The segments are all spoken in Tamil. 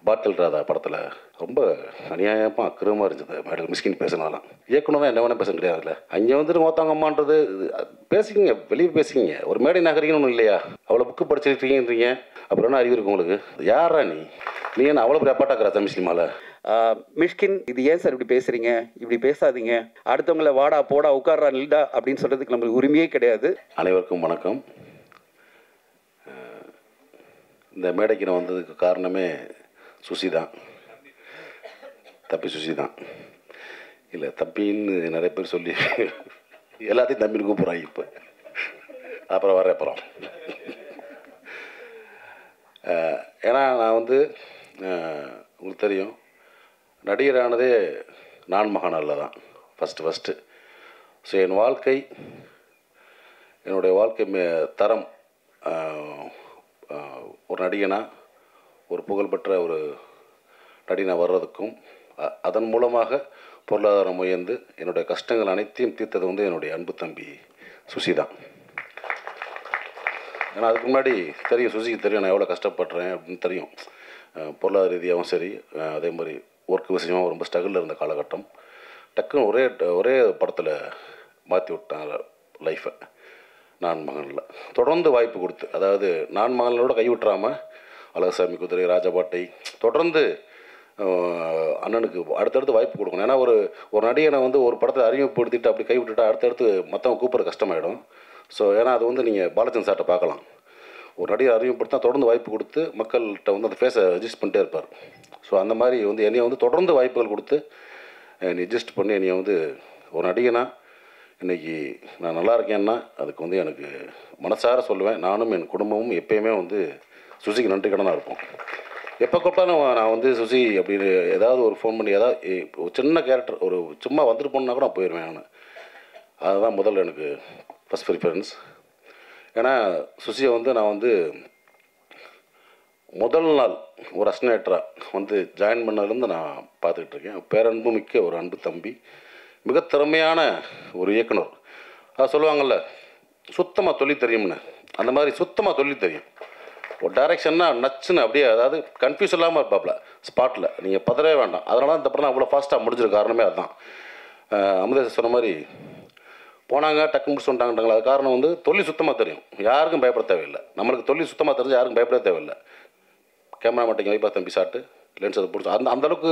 பாட்டில் ராதா படத்தில் ரொம்ப அநியாயமாக அக்கிரமாக இருந்தது. மேடம் மிஸ்கின் பேசினாலாம் இயக்குனதான் என்ன வேணால் பேச கிடையாதுல்ல. அங்கே வந்துட்டு மோத்தாங்கம்மான்றது பேசிக்கிங்க, வெளியே பேசிக்கிங்க. ஒரு மேடை நகரிங்கன்னு ஒன்றும் இல்லையா? அவ்வளோ புக்கு படிச்சிருக்கீங்கன்றீங்க, அப்புறம் என்ன அறிவு இருக்கு உங்களுக்கு? யாரா நீ என்ன அவ்வளோ பெரிய அப்பாட்டாக்குறா தமிழ் சினிமாவில்? மிஷ்கின், இது ஏன் சார் இப்படி பேசுறீங்க? இப்படி பேசாதீங்க. அடுத்தவங்கள வாடா போடா உட்கார்றா நில்டா அப்படின்னு சொல்றதுக்கு நம்மளுக்கு உரிமையே கிடையாது. அனைவருக்கும் வணக்கம். இந்த மேடைக்கு நான் வந்ததுக்கு காரணமே சுசி தான். தப்பி சுசி தான். இல்லை தப்பின்னு நிறைய பேர் சொல்லி எல்லாத்தையும் தம்பின்னு கூப்பிட்றாங்க. இப்போ அப்புறம் வர அப்புறம் ஏன்னா நான் வந்து உங்களுக்கு தெரியும், நடிகரானதே நான் மகானாலில் தான் ஃபஸ்ட்டு. ஸோ என் வாழ்க்கை, என்னுடைய வாழ்க்கை தரம் ஒரு நடிகனாக, ஒரு புகழ்பெற்ற ஒரு நடிகனாக வர்றதுக்கும் அதன் மூலமாக பொருளாதாரம் உயர்ந்து என்னுடைய கஷ்டங்கள் அனைத்தையும் தீர்த்தது வந்து என்னுடைய அன்பு தம்பி சுசி தான். ஏன்னா அதுக்கு முன்னாடி தெரியும், சுசிக்கு தெரியும் நான் எவ்வளோ கஷ்டப்படுறேன் அப்படின்னு தெரியும். பொருளாதார ரீதியாகவும் சரி, அதே மாதிரி ஒர்க் விஷயமாக ரொம்ப ஸ்ட்ரகிளில் இருந்த காலகட்டம். டக்குன்னு ஒரே படத்தில் மாற்றி விட்டாங்க லைஃப்பை. நான் மகனில் தொடர்ந்து வாய்ப்பு கொடுத்து, அதாவது நான் மகனோட கை விட்டுறாமல் அழகசாமி குதிரை, ராஜபாட்டை தொடர்ந்து அண்ணனுக்கு அடுத்தடுத்து வாய்ப்பு கொடுக்கணும். ஏன்னா ஒரு நடிகனை வந்து ஒரு படத்தை அறிமுகப்படுத்திட்டு அப்படி கை விட்டுட்டா அடுத்தடுத்து மற்றவங்க கூப்பிட்ற கஷ்டமாயிடும். ஸோ ஏன்னா அது வந்து நீங்கள் பாலச்சந்திரன் சார்ட்ட பார்க்கலாம். ஒரு நடிகை அறிமுகப்படுத்தா தொடர்ந்து வாய்ப்பு கொடுத்து மக்கள்கிட்ட வந்து அந்த ஃபேஸை அட்ஜஸ்ட் பண்ணிட்டே இருப்பார். ஸோ அந்த மாதிரி வந்து என்னையை வந்து தொடர்ந்து வாய்ப்புகள் கொடுத்து என்னை அட்ஜஸ்ட் பண்ணி என்னையை வந்து ஒரு நடிகனா இன்றைக்கி நான் நல்லா இருக்கேன்னா அதுக்கு வந்து எனக்கு மனசார சொல்லுவேன். நானும் என் குடும்பமும் எப்பயுமே வந்து சுசிக்கு நன்றி கடனாக இருப்போம். எப்போ கூப்பிட்டாலும் நான் வந்து சுசி அப்படின்னு ஏதாவது ஒரு ஃபோன் பண்ணி ஏதாவது ஒரு சின்ன கேரக்டர் ஒரு சும்மா வந்துட்டு போனால் கூட நான் போயிடுவேன். நான் அதுதான் முதல்ல எனக்கு ஃபஸ்ட் ப்ரிஃபரன்ஸ். ஏன்னா சுசியை வந்து நான் வந்து முதல் நாள் ஒரு அஸ்னேட்டராக வந்து ஜாயின் பண்ணதுலேருந்து நான் பார்த்துக்கிட்டு இருக்கேன். பேரன்பு மிக்க ஒரு அன்பு தம்பி, மிக திறமையான ஒரு இயக்குனர். அது சொல்லுவாங்கள்ல, சுத்தமாக தொழில் தெரியும்னு, அந்த மாதிரி சுத்தமாக தொழில் தெரியும். ஒரு டைரக்ஷன்னா நச்சுன்னு அப்படியே, அதாவது கன்ஃபியூஸ் இல்லாமல் இருப்பாப்புல ஸ்பாட்டில். நீங்கள் பதறவே வேண்டாம். அதனால தான் இந்த படம் அவ்வளோ ஃபாஸ்ட்டாக முடிஞ்சிருக்க காரணமே அதுதான். அமுதேஷ் சொன்ன மாதிரி போனாங்க டக்கு முடிச்சு வந்துட்டாங்கட்டாங்களா, அது காரணம் வந்து தொழில் சுத்தமாக தெரியும். யாருக்கும் பயப்பட தேவையில்லை. நம்மளுக்கு தொழில் சுத்தமாக தெரிஞ்சு யாருக்கும் பயப்பட தேவையில்லை. கேமரா மாட்டேங்க வைப்பா தம்பி ஷாட்டு லென்ஸ் அதை பிடிச்சி அந்தளவுக்கு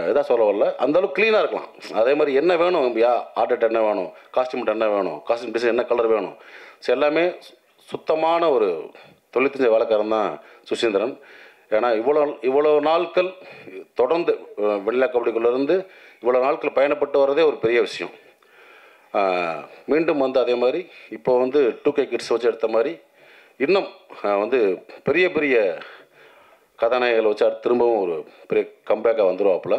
இதாக சொல்ல வரல, அந்தளவுக்கு க்ளீனாக இருக்கலாம். அதே மாதிரி என்ன வேணும், ஆர்டர் என்ன வேணும், காஸ்டியூம் என்ன வேணும், காஸ்டியூம் டிசைன் என்ன கலர் வேணும், ஸோ எல்லாமே சுத்தமான ஒரு தொழில் தெரிஞ்ச வேலைக்காரன் தான் சுசீந்திரன். ஏன்னா இவ்வளோ நாட்கள் தொடர்ந்து வெள்ளை கபடிக்குள்ளேருந்து இவ்வளோ நாட்கள் பயணப்பட்டு வர்றதே ஒரு பெரிய விஷயம். மீண்டும் வந்து அதே மாதிரி இப்போ வந்து 2K கிட்ஸ் வச்சு எடுத்த மாதிரி இன்னும் வந்து பெரிய பெரிய கதாநாயகங்களை வச்சு அடுத்து திரும்பவும் ஒரு பெரிய கம்பேக்காக வந்துடுவாப்புல.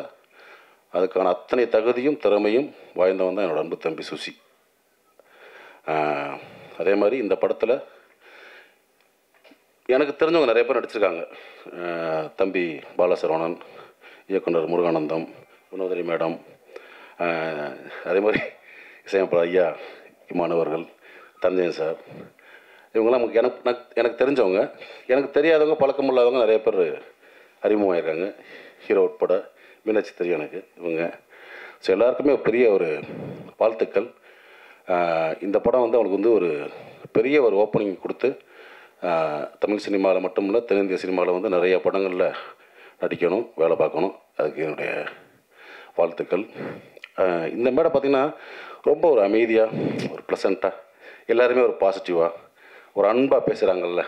அதுக்கான அத்தனை தகுதியும் திறமையும் வாய்ந்தவன் தான் என்னோட அன்பு தம்பி சுசி. அதே மாதிரி இந்த படத்தில் எனக்கு தெரிஞ்சவங்க நிறைய பேர் நடிச்சிருக்காங்க. தம்பி பாலசரவணன், இயக்குனர் முருகானந்தம், வினோதரி மேடம், அதே மாதிரி இசையமைப்பாளர் ஐயா இமானவர்கள், தஞ்சயன் சார், இவங்கெல்லாம் எனக்கு தெரிஞ்சவங்க. எனக்கு தெரியாதவங்க, பழக்கம் இல்லாதவங்க நிறைய பேர் அறிமுகமாகிருக்காங்க. ஹீரோ உட்பட மீனாட்சி தெரியும் எனக்கு இவங்க. ஸோ எல்லாருக்குமே பெரிய ஒரு வாழ்த்துக்கள். இந்த படம் வந்து அவங்களுக்கு வந்து ஒரு பெரிய ஒரு ஓப்பனிங் கொடுத்து தமிழ் சினிமாவில் மட்டும் இல்லை தென்னிந்திய சினிமாவில் வந்து நிறைய படங்களில் நடிக்கணும், வேலை பார்க்கணும். அதுக்கு என்னுடைய வாழ்த்துக்கள். இந்த மேடை பார்த்திங்கன்னா ரொம்ப ஒரு அமைதியாக, ஒரு ப்ளசண்ட்டாக, எல்லாருமே ஒரு பாசிட்டிவாக, ஒரு அன்பாக பேசுகிறாங்கல்ல.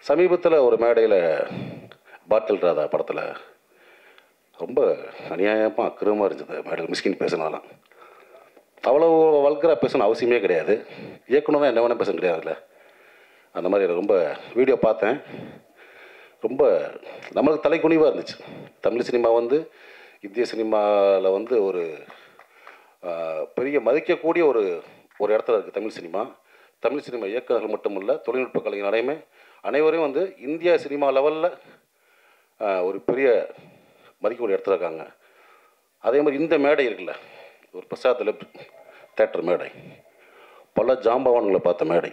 சமீபத்தில் ஒரு மேடையில் பாட்டில் ராதா படத்தில் ரொம்ப அநியாயமாக அக்கிரமாக இருந்தது. மேடையில் மிஸ்கின் பேசினாலாம் அவ்வளோ வல்கராக பேசணும் அவசியமே கிடையாது. இயக்குனதான் என்ன வேணால் பேச கிடையாதுல்ல. அந்த மாதிரி ரொம்ப வீடியோ பார்த்தேன். ரொம்ப நம்மளுக்கு தலைக்குனிவாக இருந்துச்சு. தமிழ் சினிமா வந்து இந்திய சினிமாவில் வந்து ஒரு பெரிய மதிக்கக்கூடிய ஒரு இடத்துல இருக்குது தமிழ் சினிமா. தமிழ் சினிமா இயக்குநர்கள் மட்டுமல்ல, தொழில்நுட்ப கலைஞர் அனைவரையும் வந்து இந்தியா சினிமா லெவலில் ஒரு பெரிய மதிக்கக்கூடிய இடத்துல இருக்காங்க. அதே மாதிரி இந்த மேடை இருக்குல்ல, ஒரு பிரசாத்தில் தேட்டர் மேடை, பல ஜாம்பவான்களை பார்த்த மேடை.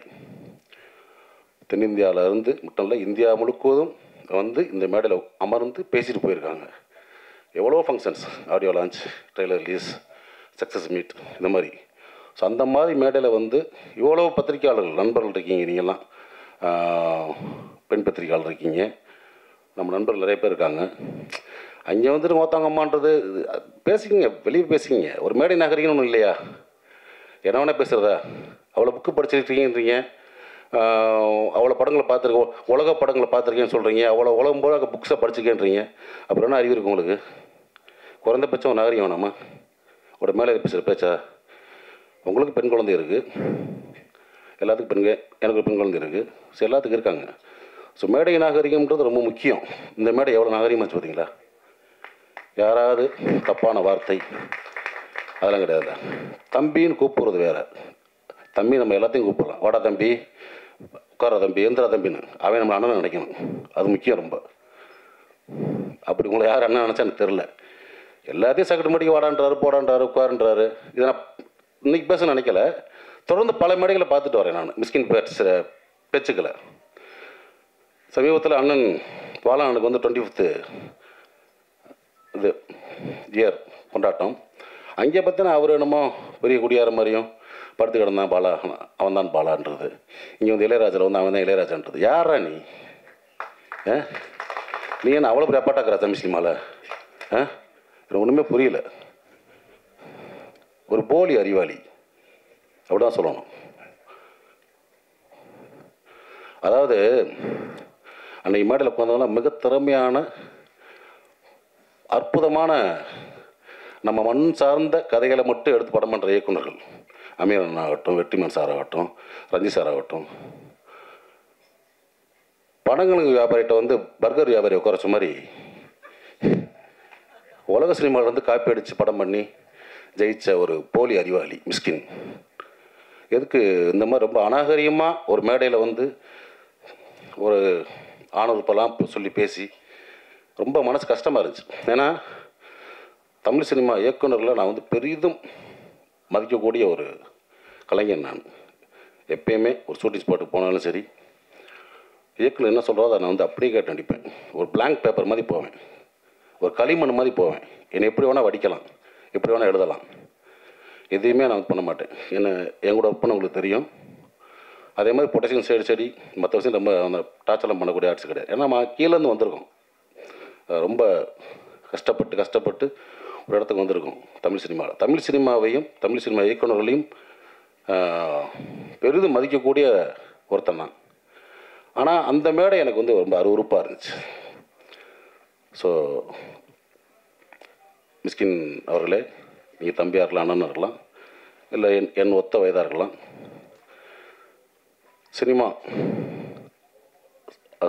தென்னிந்தியாவிலேருந்து மட்டும் இல்லை, இந்தியா முழுக்குவதும் வந்து இந்த மேடையில் அமர்ந்து பேசிட்டு போயிருக்காங்க. எவ்வளோ functions, audio launch, trailer release, success meet, இந்த மாதிரி. ஸோ அந்த மாதிரி மேடையில் வந்து இவ்வளோ பத்திரிக்கையாளர்கள் நண்பர்கள் இருக்கீங்க, நீங்கள்லாம் பெண் பத்திரிக்கையாளர் இருக்கீங்க, நம்ம நண்பர்கள் நிறைய பேர் இருக்காங்க. அங்கே வந்துட்டு மொத்தங்கம்மான்றது பேசிக்கிங்க, வெளியே பேசிக்கிங்க. ஒரு மேடை நாகரிகம்னு ஒன்றும் இல்லையா? என்ன வேணால் பேசுகிறதா? அவ்வளோ புக்கு படிச்சிருக்கீங்கன்றீங்க, அவ்வளோ படங்களை பார்த்துருக்கோம், உலக படங்களை பார்த்துருக்கேன்னு சொல்கிறீங்க, அவ்வளோ உலகம் போல புக்ஸை படிச்சிருக்கேன்றீங்க. அப்புறம் என்ன அறிவு இருக்குது உங்களுக்கு? குறைந்தபட்சம் ஒரு நாகரிகம் வேணாமா? ஒரு மேலே பேசுகிற பேச்சா? உங்களுக்கு பெண் குழந்தை இருக்குது, எல்லாத்துக்கும் எனக்கு பெண் குழந்தை இருக்குது, ஸோ எல்லாத்துக்கும் இருக்காங்க. ஸோ மேடை நாகரிகம்ன்றது ரொம்ப முக்கியம். இந்த மேடை எவ்வளோ நாகரிகமாச்சு பார்த்தீங்களா? யாராவது தப்பான வார்த்தை அதெல்லாம் கிடையாது. தம்பின்னு கூப்பிட்றது வேறு. தம்பி நம்ம எல்லாத்தையும் கூப்பிடலாம், வாடா தம்பி, உட்கார தம்பி, எந்திரா தம்பின்னு. அவன் நம்ம அண்ணன் நினைக்கணும், அது முக்கியம் ரொம்ப. அப்படி உங்களை யார் அண்ணன் நினச்சா எனக்கு தெரில. எல்லாத்தையும் சக்கட்டு மடிக்க வாடான்றாரு, போடான்றாரு, உட்காருன்றாரு. இதை நான் இன்னைக்கு பேச நினைக்கல, தொடர்ந்து பல மேடைகளை பார்த்துட்டு வரேன் நான் மிஸ்கின் பேச்சுக்களை. சமீபத்தில் அண்ணன் பாலானுக்கு வந்து 25th இது இயர் கொண்டாட்டம். அங்கே பார்த்தினா அவர் என்னமோ பெரிய குடியார மாதிரியும் படுத்து கிடந்தான் பாலா, அவன் தான் பாலான்றது. இங்கே வந்து இளையராஜாவில் வந்து அவன் தான் இளையராஜான்றது. யாரா நீ? நீ என்ன அவ்வளோ பெரிய அப்பாட்டாக்குறா தமிழ் சினிமாவில்? எனக்கு ஒன்றுமே புரியல. ஒரு போலி அறிவாளி அப்படிதான் சொல்லணும். அதாவது அன்னைக்கு மேடையில் உட்காந்தவங்களாம் மிக திறமையான அற்புதமான நம்ம மண் சார்ந்த கதைகளை மட்டும் எடுத்து படம் பண்ணுற இயக்குநர்கள். அமீரன் ஆகட்டும், வெற்றிமான் சார் ஆகட்டும், ரஞ்சித் சார் ஆகட்டும். படங்களுக்கு வியாபாரிகிட்ட வந்து பர்கர் வியாபாரி உட்காரச்ச மாதிரி உலக சினிமாவில் வந்து காப்பி அடித்து படம் பண்ணி ஜெயித்த ஒரு போலி அறிவாளி மிஸ்கின். எதுக்கு இந்த மாதிரி ரொம்ப அநாகரிகமாக ஒரு மேடையில் வந்து ஒரு ஆணவப்பெல்லாம் சொல்லி பேசி ரொம்ப மனசு கஷ்டமாக இருந்துச்சு. ஏன்னா தமிழ் சினிமா இயக்குநர்களை நான் வந்து பெரிதும் மதிக்கக்கூடிய ஒரு கலைஞன். நான் எப்பயுமே ஒரு ஷூட்டிங் ஸ்பாட்டுக்கு போனாலும் சரி, இயக்குனர் என்ன சொல்கிறதோ அதை நான் வந்து அப்படியே கேட்டு நடிப்பேன். ஒரு பிளாங்க் பேப்பர் மாதிரி போவேன், ஒரு களிமண் மாதிரி போவேன். என்னை எப்படி வேணால் வடிக்கலாம், எப்படி வேணால் எழுதலாம், எதையுமே நான் பண்ண மாட்டேன். என்ன என் கூட ஒர்க் பண்ண உங்களுக்கு தெரியும். அதே மாதிரி பொட்டேஷன் செடி மற்ற விஷயம் ரொம்ப அந்த டார்ச்சர்லாம் பண்ணக்கூடிய ஆர்ட்ஸ் கிடையாது. ஏன்னா நம்ம கீழேருந்து வந்திருக்கோம், ரொம்ப கஷ்டப்பட்டு ஒரு இடத்துக்கு வந்திருக்கோம் தமிழ் சினிமாவில். தமிழ் சினிமாவையும் தமிழ் சினிமா இயக்குநர்களையும் பெரிதும் மதிக்கக்கூடிய ஒருத்தன் நான். ஆனால் அந்த மேடை எனக்கு வந்து ரொம்ப அருவருப்பாக இருந்துச்சு. ஸோ மிஸ்கின் அவர்களே, நீங்கள் தம்பியாக இருக்கலாம், அண்ணன் இருக்கலாம், இல்லை என் ஒத்த வயதாக இருக்கலாம். சினிமா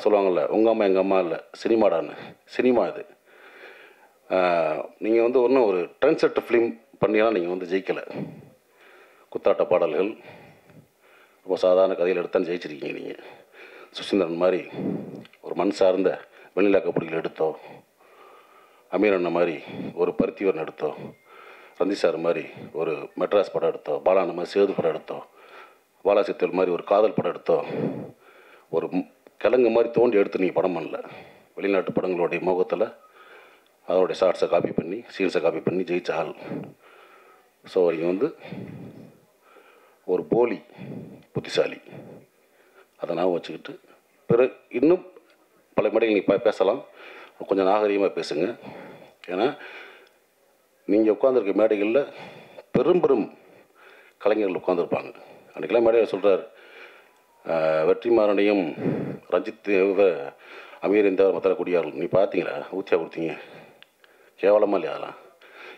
சொல்லுவாங்கள்ல, உங்கள் அம்மா எங்கள் அம்மா இல்லை சினிமாடான்னு. சினிமா இது. நீங்கள் வந்து ஒன்றும் ஒரு ட்ரெண்ட் செட் ஃபிலிம் பண்ணியெல்லாம் நீங்கள் வந்து ஜெயிக்கலை. குத்தாட்ட பாடல்கள், ரொம்ப சாதாரண கதையில் எடுத்தான்னு ஜெயிச்சிருக்கீங்க நீங்கள். சுசீந்திரன் மாதிரி ஒரு மண் சார்ந்த வெண்ணிலா கபடிகள் எடுத்தோ, அமீரண்ண மாதிரி ஒரு பருத்திவரன் எடுத்தோ, ரஞ்சித் சார் மாதிரி ஒரு மெட்ராஸ் படம் எடுத்தோ, பாலான மாதிரி சேது படம் எடுத்தோ, பாலாசித்தல் மாதிரி ஒரு காதல் படம் எடுத்தோ, ஒரு கிழங்கு மாதிரி தோண்டி எடுத்து நீங்கள் படம் பண்ணல. வெளிநாட்டு படங்களுடைய முகத்தில் அதனுடைய ஷார்ட்ஸை காப்பி பண்ணி, சீன்ஸை காப்பி பண்ணி ஜெயிச்ச ஆள். ஸோ நீங்கள் வந்து ஒரு போலி புத்திசாலி. அதை நான் வச்சுக்கிட்டு பிறகு இன்னும் பல மேடைகள் நீங்கள் பேசலாம், கொஞ்சம் நாகரீகமாக பேசுங்க. ஏன்னா நீங்கள் உட்காந்துருக்க மேடைகளில் பெரும் கலைஞர்கள் உட்காந்துருப்பாங்க. அன்றைக்கெல்லாம் மேடையில் சொல்கிறார், வெற்றிமாறனையும் ரஞ்சித் அமீர் இந்த மற்ற குடியார்கள் நீ பார்த்தீங்களா, ஊற்றியா கொடுத்தீங்க, கேவலமாக இல்லையா? அதெல்லாம்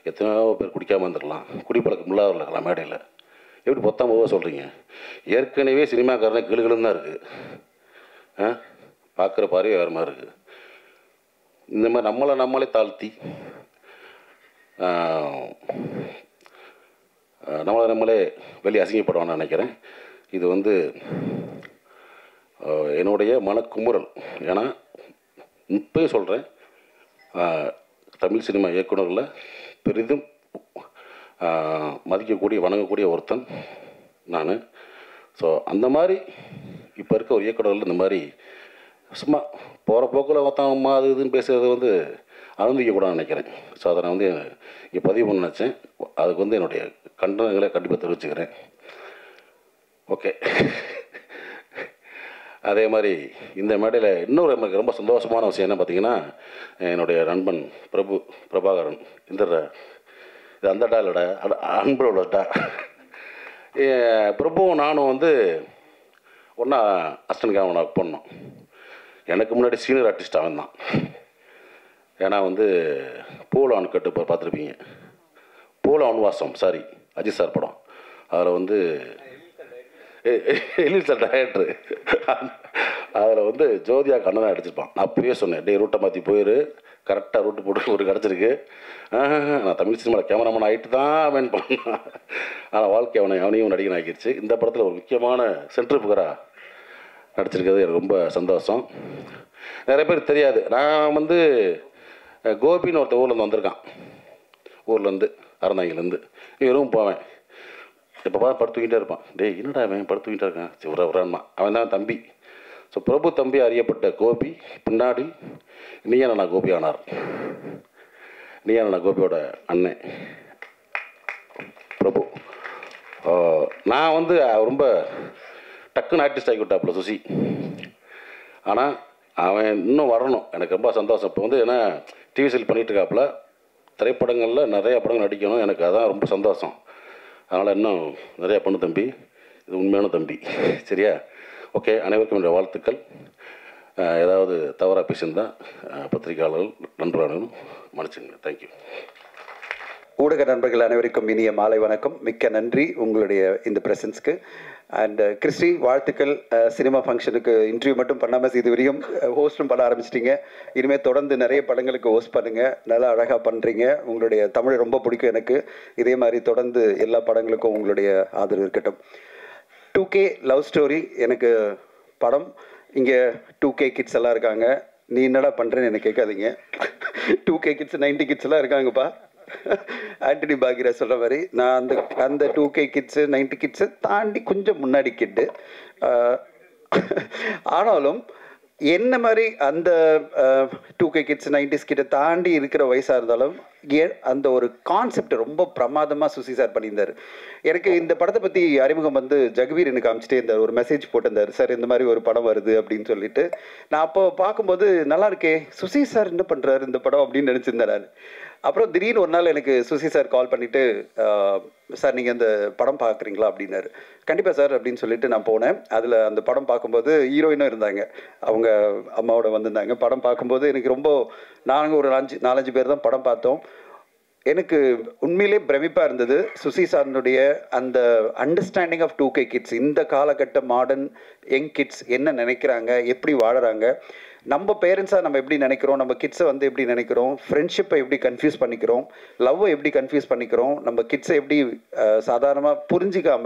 எத்தனையோ பேர் குடிக்காமல் இருந்துருக்கலாம், குடிப்பழக்கம் இல்லாத இருக்கலாம். மேடையில் எப்படி பொத்தாம சொல்கிறீங்க? ஏற்கனவே சினிமாக்காரனே கிளுகிளுன்னு தான் இருக்குது, பார்க்குற பார்வையே வேறு மாதிரி இருக்குது. இந்த மாதிரி நம்மளே தாழ்த்தி நம்மளே வெளியே அசிங்கப்படுவான்னு நினைக்கிறேன். இது வந்து என்னுடைய மனக்குமுறல். ஏன்னா இப்போயும் சொல்கிறேன், தமிழ் சினிமா இயக்குநர்களில் பெரிதும் மதிக்கக்கூடிய வணங்கக்கூடிய ஒருத்தன் நான். ஸோ அந்த மாதிரி இப்போ இருக்க ஒரு இயக்குநர்கள் இந்த மாதிரி சும்மா போகிற போக்கில் ஒருத்தவங்க அது இதுன்னு பேசுகிறது வந்து அனுமதிக்கக்கூடாதுன்னு நினைக்கிறேன். ஸோ அதை நான் வந்து இங்கே பதிவு பண்ண நினச்சேன். அதுக்கு வந்து என்னுடைய கண்டனங்களை கண்டிப்பாக தெரிவிச்சுக்கிறேன். ஓகே. அதே மாதிரி இந்த மேடையில் இன்னொரு எனக்கு ரொம்ப சந்தோஷமான விஷயம் என்ன பார்த்தீங்கன்னா, என்னுடைய நண்பன் பிரபாகரன் இந்த இது அந்த டாலோட அன்போட டா பிரபுவும் நானும் வந்து ஒன்றா அசிஸ்டன்ட் கேமரா ஒர்க் பண்ணோம். எனக்கு முன்னாடி சீனியர் ஆர்டிஸ்ட் அவன் தான். ஏன்னா வந்து போல ஆண் கட்டு பார்த்துருப்பீங்க. போல அன்வாசம் சாரி அஜித் சார் படம். அதில் வந்து எழில் சார் டைரக்டரு. அதில் வந்து ஜோதியா கண்ணன் அடிச்சிருப்பான். அப்பயே சொன்னேன், டே ரூட்டை மாற்றி போயிரு, கரெக்டாக ரூட்டு போட்டு ஒரு கிடச்சிருக்கு. நான் தமிழ் சினிமாவில் கேமராமேன் ஆகிட்டு தான் அவன் பண்ணான். ஆனால் வாழ்க்கை அவனையும் நடிகன் ஆகிடுச்சு. இந்த படத்தில் ஒரு முக்கியமான சென்ட்ரு புகராக நடிச்சிருக்கிறது எனக்கு ரொம்ப சந்தோஷம். நிறைய பேர் தெரியாது, நான் வந்து கோபின்னு ஒருத்தர் ஊர்லேருந்து வந்திருக்கான். ஊர்லேருந்து அறந்தாங்கிலேருந்து வெறும் போவேன். இப்போ பார்த்து படுத்துக்கிட்டே இருப்பான். டேய் என்னடா அவன் படுத்துக்கிட்டே இருக்கான், சரி உரான்மா. அவன் தான் தம்பி. ஸோ பிரபு தம்பி அறியப்பட்ட கோபி பின்னாடி நீயான கோபி ஆனார். நீயான கோபியோட அண்ணன் பிரபு. நான் வந்து ரொம்ப டக்குன்னு ஆர்டிஸ்ட் ஆகி விட்டாப்புல சுசி. ஆனால் அவன் இன்னும் வரணும், எனக்கு ரொம்ப சந்தோஷம். இப்போ வந்து ஏன்னா டிவி சீரியல் பண்ணிகிட்டு இருக்காப்புல, திரைப்படங்களில் நிறையா படங்கள் நடிக்கணும், எனக்கு அதான் ரொம்ப சந்தோஷம். அதனால் இன்னும் நிறையா பண்ணு தம்பி, இது உண்மையான தம்பி. சரியா? ஓகே, அனைவருக்கும் என்னுடைய வாழ்த்துக்கள். ஏதாவது தவறாக பேசியிருந்தால் பத்திரிகையாளர்கள் நண்பர்களும் மன்னிச்சுங்க. தேங்க்யூ. ஊடக நண்பர்கள் அனைவருக்கும் இனிய மாலை வணக்கம். மிக்க நன்றி உங்களுடைய இந்த ப்ரெசன்ஸ்க்கு. அண்ட் கிறிஸ்டி வாழ்த்துக்கள். சினிமா ஃபங்க்ஷனுக்கு இன்டர்வியூ மட்டும் பண்ணாமல் இது வரையும் ஹோஸ்ட்டும் பண்ண ஆரம்பிச்சிட்டிங்க. இனிமேல் தொடர்ந்து நிறைய படங்களுக்கு ஹோஸ்ட் பண்ணுங்கள். நல்லா அழகாக பண்ணுறீங்க. உங்களுடைய தமிழ் ரொம்ப பிடிக்கும் எனக்கு. இதே மாதிரி தொடர்ந்து எல்லா படங்களுக்கும் உங்களுடைய ஆதரவு இருக்கட்டும். 2K லவ் ஸ்டோரி எனக்கு படம். இங்கே 2K கிட்ஸ் எல்லாம் இருக்காங்க. நீ என்னடா பண்ணுறேன்னு எனக்கு கேட்காதீங்க. 2K கிட்ஸ் 90 கிட்ஸ் எல்லாம் இருக்காங்கப்பா. ஆண்டனி பாக்யராஜ் சொல்கிற மாதிரி நான் அந்த 2K கிட்ஸு 90 கிட்ஸை தாண்டி கொஞ்சம் முன்னாடி கிட்டு. ஆனாலும் என்ன மாதிரி அந்த 2K கிட்ஸ் 90s கிட்ட தாண்டி இருக்கிற வயசாக இருந்தாலும் அந்த ஒரு கான்செப்ட் ரொம்ப பிரமாதமாக சுசி சார் பண்ணியிருந்தார். எனக்கு இந்த படத்தை பற்றி அறிமுகம் வந்து ஜகவீர் எனக்கு காமிச்சிட்டே இருந்தார். ஒரு மெசேஜ் போட்டிருந்தார், சார் இந்த மாதிரி ஒரு படம் வருது அப்படின்னு சொல்லிட்டு. நான் அப்போ பார்க்கும்போது நல்லா இருக்கே, சுசி சார் என்ன பண்ணுறாரு இந்த படம் அப்படின்னு நினச்சிருந்தேன் நான். அப்புறம் திடீர்னு ஒரு நாள் எனக்கு சுசி சார் கால் பண்ணிவிட்டு, சார் நீங்கள் அந்த படம் பார்க்குறீங்களா அப்படின்னாரு. கண்டிப்பாக சார் அப்படின்னு சொல்லிட்டு நான் போனேன். அதில் அந்த படம் பார்க்கும்போது ஹீரோயினும் இருந்தாங்க, அவங்க அம்மாவோட வந்திருந்தாங்க. படம் பார்க்கும்போது எனக்கு ரொம்ப, நாங்கள் ஒரு 4-5 பேர் தான் படம் பார்த்தோம். எனக்கு உண்மையிலே பிரமிப்பாக இருந்தது சுசி சாரனுடைய அந்த அண்டர்ஸ்டாண்டிங் ஆஃப் 2K கிட்ஸ். இந்த காலகட்ட மாடர்ன் யங் கிட்ஸ் என்ன நினைக்கிறாங்க, எப்படி வாழறாங்க, நம்ம பேரண்ட்ஸாக நம்ம எப்படி நினைக்கிறோம், நம்ம கிட்ஸை வந்து எப்படி நினைக்கிறோம், ஃப்ரெண்ட்ஷிப்பை எப்படி கன்ஃபியூஸ் பண்ணிக்கிறோம், லவ்வை எப்படி கன்ஃபியூஸ் பண்ணிக்கிறோம், நம்ம கிட்ஸை எப்படி சாதாரணமாக புரிஞ்சிக்காம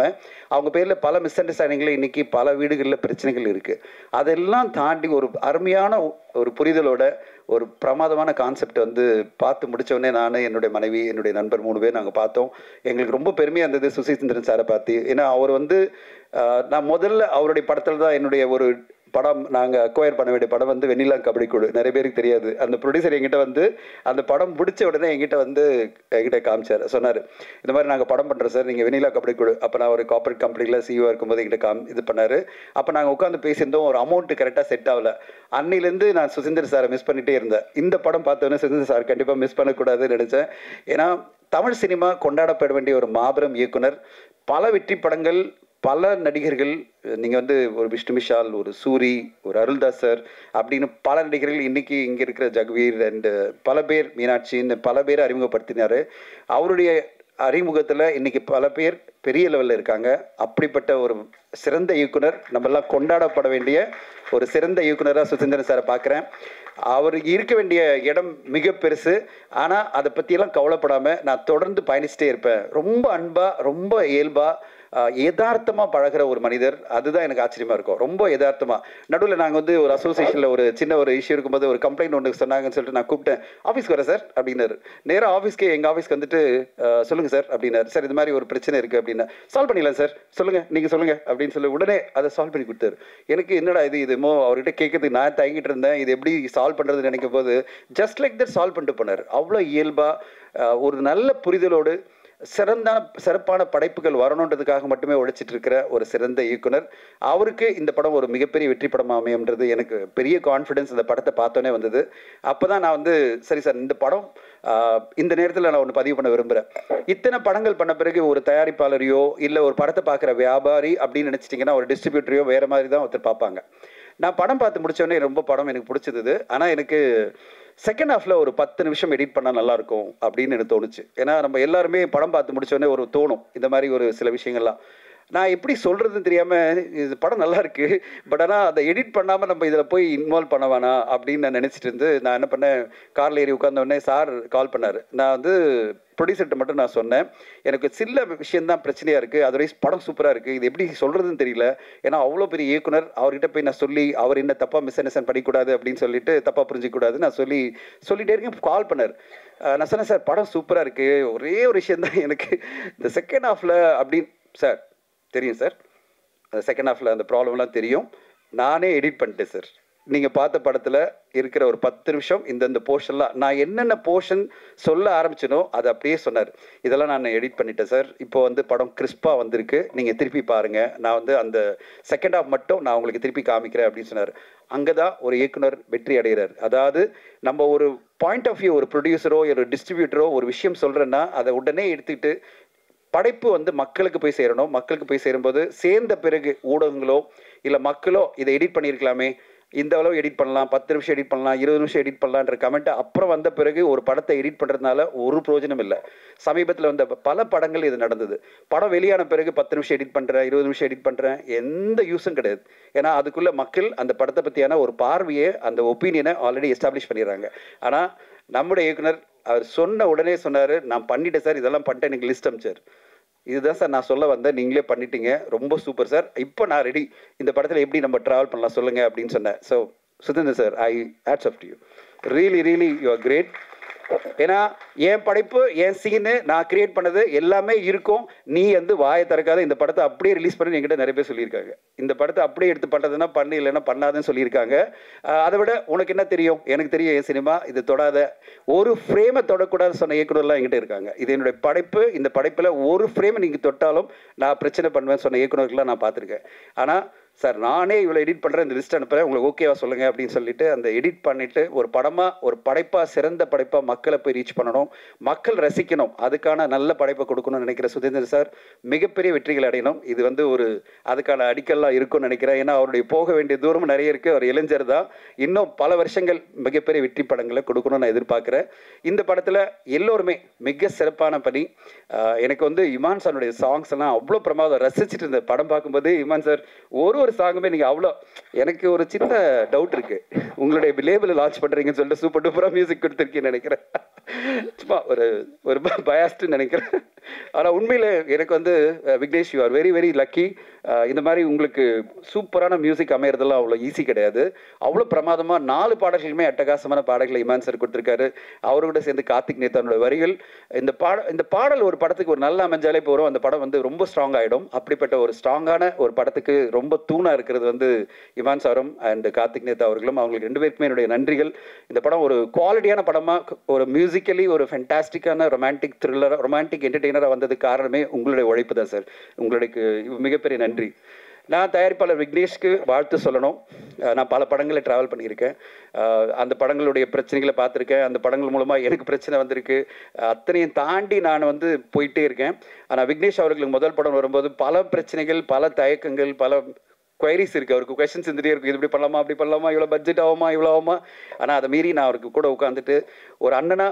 அவங்க பேரில் பல மிஸ் அண்டர்ஸ்டாண்டிங்கில் இன்றைக்கி பல வீடுகளில் பிரச்சனைகள் இருக்குது. அதெல்லாம் தாண்டி ஒரு அருமையான ஒரு புரிதலோட ஒரு பிரமாதமான கான்செப்ட் வந்து பார்த்து முடித்தோடனே நான், என்னுடைய மனைவி, என்னுடைய நண்பர் 3 பேர் நாங்கள் பார்த்தோம். எங்களுக்கு ரொம்ப பெருமையாக இருந்தது சுசி சந்திரன் சாரை பார்த்து. ஏன்னா அவர் வந்து நான் முதல்ல அவருடைய படத்தில் தான் என்னுடைய ஒரு படம் நாங்கள் அக்வயர் பண்ண வேண்டிய படம் வந்து வெண்ணிலா கபடி குழு. நிறைய பேருக்கு தெரியாது. அந்த ப்ரொடியூசர் எங்கிட்ட வந்து அந்த படம் பிடிச்ச உடனே எங்கிட்ட காமிச்சார். சொன்னார், இந்த மாதிரி நாங்கள் படம் பண்ணுறோம் சார், நீங்கள் வெண்ணிலா கபடி குழு. அப்போ நான் ஒரு கார்பரேட் கம்பெனியில் CEO இருக்கும்போது எங்கிட்ட இது பண்ணார். அப்போ நாங்கள் உட்காந்து பேசியிருந்தோம். ஒரு அமௌண்ட்டு கரெக்டாக செட் ஆகலை. அன்னிலேருந்து நான் சுசீந்திர சாரை மிஸ் பண்ணிகிட்டே இருந்தேன். இந்த படம் பார்த்தோன்னே சுசீந்திர சார் கண்டிப்பாக மிஸ் பண்ணக்கூடாதுன்னு நினச்சேன். ஏன்னா தமிழ் சினிமா கொண்டாடப்பட வேண்டிய ஒரு மாபெரும் இயக்குனர். பல வெற்றி படங்கள், பல நடிகர்கள். நீங்கள் வந்து ஒரு விஷ்ணு விஷால், ஒரு சூரி, ஒரு அருள்தாஸ் சார் அப்படின்னு பல நடிகர்கள் இன்றைக்கி இங்கே இருக்கிற ஜகவீர் அண்டு பல பேர், மீனாட்சின்னு பல பேர் அறிமுகப்படுத்தினார். அவருடைய அறிமுகத்தில் இன்றைக்கி பல பேர் பெரிய லெவலில் இருக்காங்க. அப்படிப்பட்ட ஒரு சிறந்த இயக்குனர், நம்மெல்லாம் கொண்டாடப்பட வேண்டிய ஒரு சிறந்த இயக்குனராக சுசீந்திரன் சாரை பார்க்குறேன். அவர் இருக்க வேண்டிய இடம் மிக பெருசு. ஆனால் அதை பற்றியெல்லாம் கவலைப்படாமல் நான் தொடர்ந்து பயணிச்சுட்டே இருப்பேன். ரொம்ப அன்பாக, ரொம்ப இயல்பாக, யதார்த்தமாக பழகிற ஒரு மனிதர். அதுதான் எனக்கு ஆச்சரியமாக இருக்கும். ரொம்ப யதார்த்தமாக. நடுவில் நாங்கள் வந்து ஒரு அசோசியேஷனில் ஒரு சின்ன ஒரு இஷ்யூ இருக்கும்போது ஒரு கம்ப்ளைண்ட் ஒன்று சொன்னாங்கன்னு சொல்லிட்டு நான் கூப்பிட்டேன். ஆஃபீஸ்க்கு வரேன் சார் அப்படின்னாரு. நேராக ஆஃபீஸ்க்கு எங்கள் ஆஃபீஸ்க்கு வந்துட்டு சொல்லுங்கள் சார் அப்படின்னாரு. சார் இது மாதிரி ஒரு பிரச்சனை இருக்குது அப்படின்னா, சால்வ் பண்ணிடலாம் சார், சொல்லுங்கள் நீங்கள் சொல்லுங்கள் அப்படின்னு சொல்லி உடனே அதை சால்வ் பண்ணி கொடுத்தாரு. எனக்கு என்னடா இது அவர்கிட்ட கேட்கறதுக்கு நான் தயங்கிட்டு இருந்தேன். இது எப்படி சால்வ் பண்ணுறதுன்னு நினைக்கும் போது ஜஸ்ட் லைக் தட் சால்வ் பண்ணிட்டு போனார். அவ்வளோ இயல்பாக ஒரு நல்ல புரிதலோடு சிறப்பான படைப்புகள் வரணுன்றதுக்காக மட்டுமே உழைச்சிட்டு இருக்கிற ஒரு சிறந்த இயக்குனர். அவருக்கு இந்த படம் ஒரு மிகப்பெரிய வெற்றி படமாக அமையும்ன்றது எனக்கு பெரிய கான்ஃபிடன்ஸ் இந்த படத்தை பார்த்தோன்னே வந்தது. அப்போ தான் நான் வந்து சரி சார், இந்த படம் இந்த நேரத்தில் நான் ஒன்று பதிவு பண்ண விரும்புகிறேன். இத்தனை படங்கள் பண்ண பிறகு ஒரு தயாரிப்பாளரையோ இல்லை ஒரு படத்தை பார்க்குற வியாபாரி அப்படின்னு நினச்சிட்டிங்கன்னா ஒரு டிஸ்ட்ரிபியூட்டரையோ வேறு மாதிரி தான் ஒருத்தர் பார்ப்பாங்க. நான் படம் பார்த்து முடித்தோடனே ரொம்ப படம் எனக்கு பிடிச்சது. ஆனால் எனக்கு செகண்ட் ஹாஃபில் ஒரு 10 நிமிஷம் எடிட் பண்ணால் நல்லாயிருக்கும் அப்படின்னு எனக்கு தோணுச்சு. ஏன்னா நம்ம எல்லாருமே படம் பார்த்து முடித்தோடனே ஒரு தோணும் இந்த மாதிரி ஒரு சில விஷயங்கள்லாம். நான் எப்படி சொல்கிறதுன்னு தெரியாமல் இது படம் நல்லா இருக்குது, பட் ஆனால் அதை எடிட் பண்ணாமல் நம்ம இதில் போய் இன்வால்வ் பண்ண வேணாம் அப்படின்னு நான் நினச்சிட்டு இருந்து நான் என்ன பண்ணேன், காரில் ஏறி உட்காந்தோடனே சார் கால் பண்ணார். நான் வந்து ப்ரொடியூசர்கிட்ட மட்டும் நான் சொன்னேன், எனக்கு சில விஷயந்தான் பிரச்சனையாக இருக்குது, அதர்வைஸ் படம் சூப்பராக இருக்குது, இது எப்படி சொல்கிறதுன்னு தெரியல. ஏன்னா அவ்வளோ பெரிய இயக்குனர், அவர்கிட்ட போய் நான் சொல்லி அவர் என்ன தப்பாக மிஸ் அண்டர்ஸ்டாண்ட் பண்ணிக்கூடாது அப்படின்னு சொல்லிட்டு தப்பாக புரிஞ்சிக்கூடாது நான் சொல்லிகிட்டே இருக்கேன். கால் பண்ணார். நான் சொன்னேன் சார் படம் சூப்பராக இருக்குது, ஒரே ஒரு விஷயந்தான் எனக்கு இந்த செகண்ட் ஹாஃபில் அப்படின்னு. சார் தெரியும் சார், செகண்ட் ஹாஃபில் அந்த ப்ராப்ளம்லாம் தெரியும், நானே எடிட் பண்ணிட்டேன் சார். நீங்கள் பார்த்த படத்தில் இருக்கிற ஒரு 10 நிமிஷம் இந்த போர்ஷன்லாம் நான் என்னென்ன போர்ஷன் சொல்ல ஆரம்பிச்சனோ அதை அப்படியே சொன்னார். இதெல்லாம் நான் எடிட் பண்ணிட்டேன் சார், இப்போ வந்து படம் கிறிஸ்பாக வந்திருக்கு, நீங்கள் திருப்பி பாருங்கள், நான் வந்து அந்த செகண்ட் ஹாஃப் மட்டும் நான் உங்களுக்கு திருப்பி காமிக்கிறேன் அப்படின்னு சொன்னார். அங்கே தான் ஒரு இயக்குனர் வெற்றி அடைகிறார். அதாவது நம்ம ஒரு பாயிண்ட் ஆஃப் வியூ, ஒரு ப்ரொடியூசரோ ஒரு டிஸ்ட்ரிபியூட்டரோ ஒரு விஷயம் சொல்கிறேன்னா அதை உடனே எடுத்துக்கிட்டு படைப்பு வந்து மக்களுக்கு போய் சேரணும். மக்களுக்கு போய் சேரும்போது சேர்ந்த பிறகு ஊடகங்களோ இல்லை மக்களோ இதை எடிட் பண்ணியிருக்கலாமே, இந்த அளவு எடிட் பண்ணலாம், 10 நிமிஷம் எடிட் பண்ணலாம், 20 நிமிஷம் எடிட் பண்ணலான்ற கமெண்ட்டை அப்புறம் வந்த பிறகு ஒரு படத்தை எடிட் பண்ணுறதுனால ஒரு பிரயோஜனம் இல்லை. சமீபத்தில் வந்த பல படங்கள் இது நடந்தது. படம் வெளியான பிறகு 10 நிமிஷம் எடிட் பண்ணுறேன், 20 நிமிஷம் எடிட் பண்ணுறேன், எந்த யூஸும் கிடையாது. ஏன்னா அதுக்குள்ளே மக்கள் அந்த படத்தை பற்றியான ஒரு பார்வையை, அந்த ஒப்பீனியனை ஆல்ரெடி எஸ்டாப்ளிஷ் பண்ணிடுறாங்க. ஆனால் நம்முடைய இயக்குனர் அவர் சொன்ன உடனே சொன்னார், நான் பண்ணிட்டேன் சார், இதெல்லாம் பண்ணிட்டேன், எனக்கு லிஸ்ட் அமிச்சார். இதுதான் சார் நான் சொல்ல வந்தேன், நீங்களே பண்ணிட்டீங்க, ரொம்ப சூப்பர் சார், இப்போ நான் ரெடி, இந்த படத்தில் எப்படி நம்ம ட்ராவல் பண்ணலாம் சொல்லுங்கள் அப்படின்னு சொன்னேன். So Sudhendar sir, I hats off to you, really you are great. ஏன்னா என் படைப்பு, என் சீனு, நான் கிரியேட் பண்ணது எல்லாமே இருக்கும், நீ வந்து வாயை திறக்காத, இந்த படத்தை அப்படியே ரிலீஸ் பண்ணி என்கிட்ட நிறைய பேர் சொல்லியிருக்காங்க. இந்த படத்தை அப்படியே எடுத்து பண்ணுறதுன்னா பண்ணு, இல்லைன்னா பண்ணாதுன்னு சொல்லியிருக்காங்க. அதை விட உனக்கு என்ன தெரியும், எனக்கு தெரியும் என் சினிமா, இது தொடாத, ஒரு ஃப்ரேமை தொடக்கூடாதுன்னு சொன்ன இயக்குனர்லாம் என்கிட்ட இருக்காங்க. இது என்னுடைய படைப்பு, இந்த படைப்பில் ஒரு ஃப்ரேமை நீங்கள் தொட்டாலும் நான் பிரச்சனை பண்ணுவேன்னு சொன்ன இயக்குனர்கள்லாம் நான் பார்த்துருக்கேன். ஆனால் சார் நானே இவ்வளோ எடிட் பண்ணுறேன், இந்த லிஸ்ட் அனுப்புகிறேன், உங்களுக்கு ஓகேவா சொல்லுங்கள் அப்படின்னு சொல்லிட்டு அந்த எடிட் பண்ணிவிட்டு ஒரு படமாக, ஒரு படைப்பாக, சிறந்த படைப்பாக மக்களை போய் ரீச் பண்ணணும், மக்கள் ரசிக்கணும், அதுக்கான நல்ல படைப்பை கொடுக்கணும்னு நினைக்கிற சுதேந்தர் சார் மிகப்பெரிய வெற்றிகள் அடையணும். இது வந்து ஒரு அதுக்கான அடிக்கல்லாம் இருக்கும்னு நினைக்கிறேன். ஏன்னா அவருடைய போக வேண்டிய தூரமும் நிறைய இருக்குது, அவர் இளைஞர் தான், இன்னும் பல வருஷங்கள் மிகப்பெரிய வெற்றி படங்களை கொடுக்கணும்னு நான் எதிர்பார்க்குறேன். இந்த படத்தில் எல்லோருமே மிக சிறப்பான பணி. எனக்கு வந்து இமான் சாருடைய சாங்ஸ் எல்லாம் அவ்வளோ பிரமாதம், ரசிச்சுட்டு இருந்த படம் பார்க்கும்போது இமான் சார் ஒரு சாங்குமே நீங்கள் அவ்வளோ, எனக்கு ஒரு சின்ன டவுட் இருக்குது, உங்களுடைய லேபிள் லான்ச் பண்ணுறீங்கன்னு சொல்லிட்டு சூப்பர் டூப்பராக மியூசிக் கொடுத்துருக்கீங்கன்னு நினைக்கிறேன். சும்மா ஒரு பயாஸ்ட்டுன்னு நினைக்கிறேன். ஆனால் உண்மையில் எனக்கு வந்து Vignesh, you are very lucky. இந்த மாதிரி உங்களுக்கு சூப்பரான மியூசிக் அமையறதெல்லாம் அவ்வளோ ஈஸி கிடையாது. அவ்வளோ பிரமாதமாக 4 பாடல்களுமே அட்டகாசமான பாடல்களை இமான் சார் கொடுத்துருக்காரு. அவரோட சேர்ந்து கார்த்திக் நேத்தானோட வரிகள், இந்த பாடல் ஒரு படத்துக்கு ஒரு நல்ல அமைஞ்சாலே போகிறோம், அந்த படம் வந்து ரொம்ப ஸ்ட்ராங் ஆகிடும். அப்படிப்பட்ட ஒரு ஸ்ட்ராங்கான ஒரு படத்துக்கு ரொம்ப தூணாக இருக்கிறது வந்து இமான் சாரும் அண்ட் கார்த்திக் நேத்தா அவர்களும். அவங்களுக்கு 2 பேருக்குமே என்னுடைய நன்றிகள். இந்த படம் ஒரு குவாலிட்டியான படமாக, ஒரு மியூசிக்கலி ஒரு ஃபென்டாஸ்டிக்கான ரொமான்டிக் த்ரில்லர், ரொமான்டிக் என்டர்டெய்னராக வந்ததுக்கு காரணமே உங்களுடைய உழைப்பு தான் சார். உங்களுக்கு மிகப்பெரிய நன்றி. நான் தயாரிப்பாளர் விக்னேஷ்க்கு வாழ்த்து சொல்லணும். நான் பல படங்களை ட்ராவல் பண்ணியிருக்கேன், அந்த படங்களுடைய பிரச்சனைகளை பார்த்துருக்கேன், அந்த படங்கள் மூலமாக எனக்கு பிரச்சனை வந்திருக்கு, அத்தனையும் தாண்டி நான் வந்து போயிட்டே இருக்கேன். ஆனால் விக்னேஷ் அவர்களுக்கு முதல் படம் வரும்போது பல பிரச்சனைகள், பல தயக்கங்கள், பல குவைரிஸ் இருக்குது, அவருக்கு கொஸ்டின்ஸ் இருந்துகிட்டே இருக்கும். இது இப்படி பண்ணலாமா, அப்படி பண்ணலாமா, இவ்வளோ பட்ஜெட் ஆகுமா, இவ்வளோ ஆகுமா. ஆனால் அதை மீறி நான் அவருக்கு கூட உட்காந்துட்டு ஒரு அண்ணனா,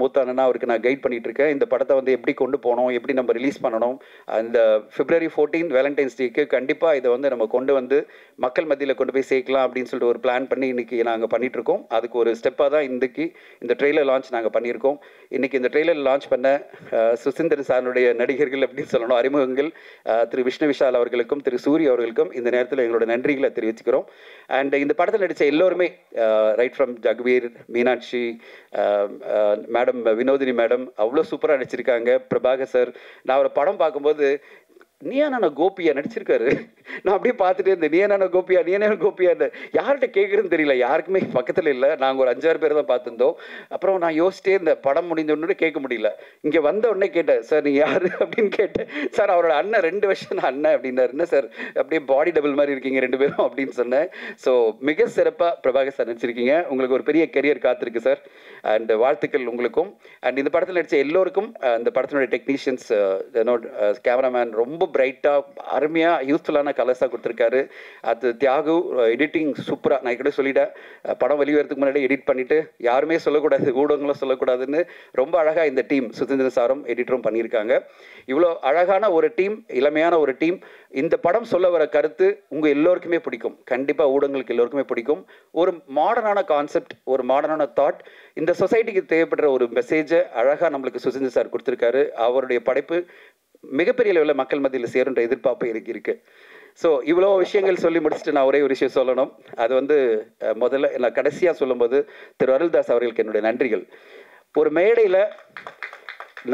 மூத்த அண்ணனா அவருக்கு நான் கைட் பண்ணிகிட்டு இருக்கேன். இந்த படத்தை வந்து எப்படி கொண்டு போகணும், எப்படி நம்ம ரிலீஸ் பண்ணணும். அந்த February 14 வேலண்டைன்ஸ் டேக்கு கண்டிப்பாக இதை வந்து நம்ம கொண்டு வந்து மக்கள் மத்தியில் கொண்டு போய் சேர்க்கலாம் அப்படின்னு சொல்லிட்டு ஒரு பிளான் பண்ணி இன்றைக்கி நாங்கள் பண்ணிகிட்ருக்கோம். அதுக்கு ஒரு ஸ்டெப்பாக தான் இன்றைக்கி இந்த ட்ரெய்லர் லான்ச் நாங்கள் பண்ணியிருக்கோம். இன்றைக்கி இந்த ட்ரெய்லர் லான்ச் பண்ண சுசீந்தர் சாருடைய நடிகர்கள் அப்படின்னு சொல்லணும், அறிமுகங்கள் திரு விஷ்ணு விஷால் அவர்களுக்கும் திரு சூரி அவர்களுக்கும் இந்த நேரத்தில் எங்களோட நன்றிகளை தெரிவிச்சுக்கிறோம். அண்ட் இந்த படத்தில் நடித்த எல்லோருமே, right from Jagveer, Meenakshi madam, Vinodhini madam அவ்வளோ சூப்பராக நடிச்சிருக்காங்க. பிரபாகர் சார், நான் ஒரு படம் பார்க்கும்போது நீயா நானா கோபியா நடிச்சிருக்காரு. நான் அப்படியே பார்த்துட்டே இருந்தேன், நீயா நானா கோபியா, நீயா கோபியா. யார்கிட்ட கேட்குறதுன்னு தெரியல, யாருக்குமே பக்கத்தில் இல்லை. நாங்கள் ஒரு 5-6 பேர் தான் பார்த்துருந்தோம். அப்புறம் நான் யோசிச்சிட்டே இந்த படம் முடிஞ்ச உடனே கேட்க முடியல. இங்கே வந்த உடனே கேட்டேன், சார் நீங்கள் யார் அப்படின்னு கேட்டேன். சார் அவரோட அண்ணன், 2 வருஷம் அண்ணன் அப்படின்னாரு. என்ன சார் அப்படியே பாடி டபுள் மாதிரி இருக்கீங்க 2 பேரும் அப்படின்னு சொன்னேன். ஸோ மிக சிறப்பாக பிரபாகர் சார் நடிச்சிருக்கீங்க. உங்களுக்கு ஒரு பெரிய கெரியர் காத்திருக்கு சார். அண்ட் வாழ்த்துக்கள் உங்களுக்கும். அண்ட் இந்த படத்தில் நடித்த எல்லோருக்கும், இந்த படத்தினுடைய டெக்னீஷியன்ஸ், கேமராமேன் ரொம்ப பிரைட்டாக அருமையாக யூஸ்ஃபுல்லான கலர்ஸாக கொடுத்துருக்காரு. அது தியாகு எடிட்டிங் சூப்பராக. நான் கூட சொல்லிட்டேன், படம் வெளிவரத்துக்கு முன்னாடி எடிட் பண்ணிவிட்டு யாருமே சொல்லக்கூடாது, ஊடகங்களும் சொல்லக்கூடாதுன்னு ரொம்ப அழகாக இந்த டீம் சுசீந்திர சாரும் எடிட்டரும் பண்ணியிருக்காங்க. இவ்வளோ அழகான ஒரு டீம், இளமையான ஒரு டீம். இந்த படம் சொல்ல வர கருத்து உங்கள் எல்லோருக்குமே பிடிக்கும், கண்டிப்பாக ஊடகங்களுக்கு எல்லோருக்குமே பிடிக்கும். ஒரு மாடர்னான கான்செப்ட், ஒரு மாடர்னான தாட், இந்த சொசைட்டிக்கு தேவைப்படுற ஒரு மெசேஜை அழகாக நம்மளுக்கு சுசீந்திர சார் கொடுத்துருக்காரு. அவருடைய படைப்பு மிகப்பெரிய லெவலில் மக்கள் மத்தியில் சேருன்ற எதிர்பார்ப்பு இருக்கு. ஸோ இவ்வளோ விஷயங்கள் சொல்லி முடிச்சுட்டு நான் ஒரே ஒரு விஷயம் சொல்லணும். அது வந்து முதல்ல நான் கடைசியாக சொல்லும்போது திரு அருள்தாஸ் அவர்களுக்கு என்னுடைய நன்றிகள். ஒரு மேடையில்